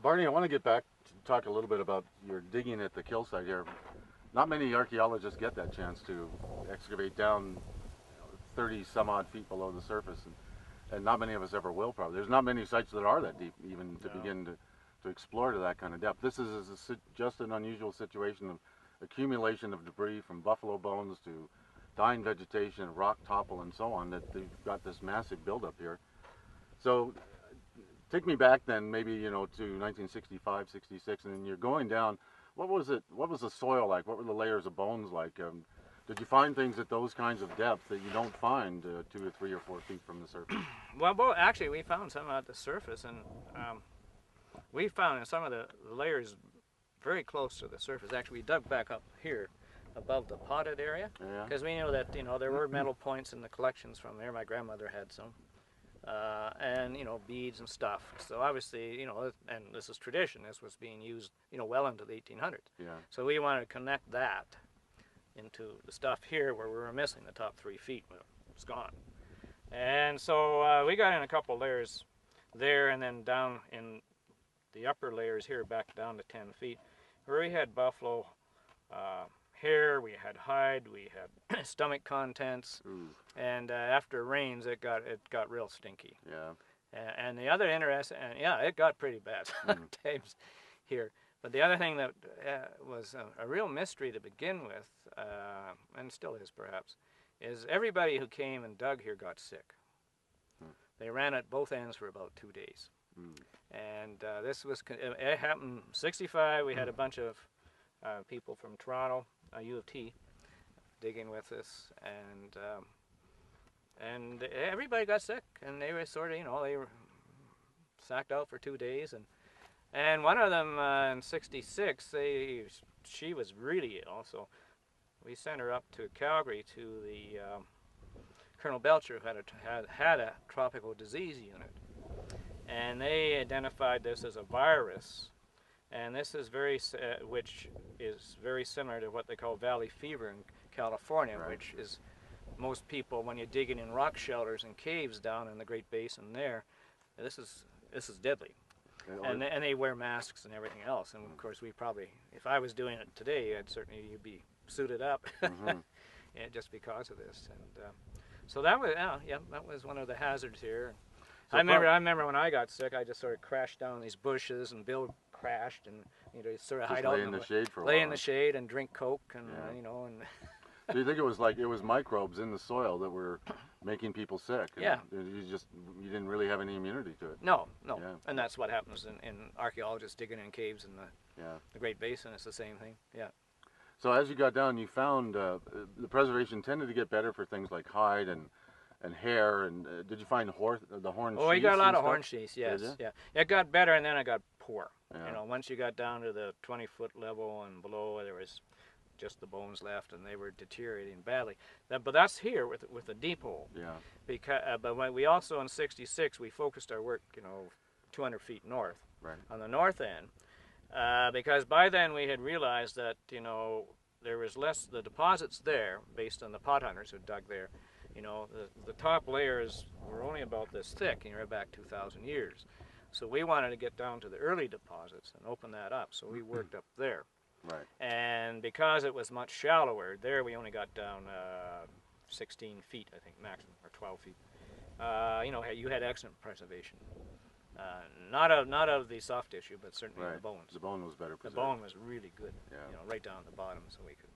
Barney, I want to get back to talk a little bit about your digging at the kill site here. Not many archaeologists get that chance to excavate down 30 some odd feet below the surface, and not many of us ever will probably. There's not many sites that are that deep even to begin to explore to that kind of depth. This is just an unusual situation of accumulation of debris from buffalo bones to dying vegetation, rock topple and so on, that they've got this massive buildup here. So take me back then, maybe, you know, to 1965, 66, and you're going down. What was it? What was the soil like? What were the layers of bones like? Did you find things at those kinds of depth that you don't find 2 or 3 or 4 feet from the surface? Well, actually, we found some at the surface, and we found some of the layers very close to the surface. Actually, we dug back up here above the potted area, because we knew that, you know, there were metal points in the collections from there. My grandmother had some. And, you know, beads and stuff. So obviously, you know, and this is tradition, this was being used, you know, well into the 1800s. Yeah. So we wanted to connect that into the stuff here where we were missing the top 3 feet, but it's gone. And so we got in a couple layers there, and then down in the upper layers here, back down to 10 feet, where we had buffalo hair, we had hide, we had stomach contents. Ooh. And after rains, it got real stinky. Yeah. And the other interesting, and yeah, it got pretty bad times here. But the other thing that was a real mystery to begin with, and still is perhaps, is everybody who came and dug here got sick. They ran at both ends for about 2 days. And this was, it happened 65. We had a bunch of people from Toronto, U of T, digging with us, and everybody got sick, and they were sort of, you know, they were sacked out for 2 days, and one of them in '66, she was really ill, so we sent her up to Calgary to the Colonel Belcher, who had a tropical disease unit, and they identified this as a virus. And this is which is very similar to what they call valley fever in California, right, which is most people, when you're digging in rock shelters and caves down in the Great Basin there, this is deadly. And they wear masks and everything else. And of course, we probably, if I was doing it today, I'd certainly be suited up, yeah, just because of this. And so that was, yeah, that was one of the hazards here. So I remember when I got sick, I just sort of crashed down these bushes, and Bill crashed, and, you know, sort of hide out in the shade for a while. Lay in the shade and drink Coke, and you know. And do you think it was like it was microbes in the soil that were making people sick? Yeah. You didn't really have any immunity to it. No. Yeah. And that's what happens in archaeologists digging in caves in the Great Basin. It's the same thing. Yeah. So as you got down, you found the preservation tended to get better for things like hide and hair, and did you find the horn sheaths? Oh, we got a lot of horn sheaths, yes. Yeah. It got better, and then it got poor. Yeah. You know, once you got down to the 20-foot level and below, there was just the bones left, and they were deteriorating badly. But that's here with the deep hole. Yeah. Because, but when we also, in '66, we focused our work, you know, 200 feet north, right, on the north end, because by then we had realized that, you know, there was less, the deposits there, based on the pot hunters who dug there, you know, the top layers were only about this thick, and you're back 2,000 years. So we wanted to get down to the early deposits and open that up, so we worked up there. Right. And because it was much shallower, there we only got down 16 feet, I think, maximum, or 12 feet. You know, you had excellent preservation. Not of the soft tissue, but certainly the bones. The bone was better preserved. The bone was really good, yeah, you know, right down at the bottom, so we could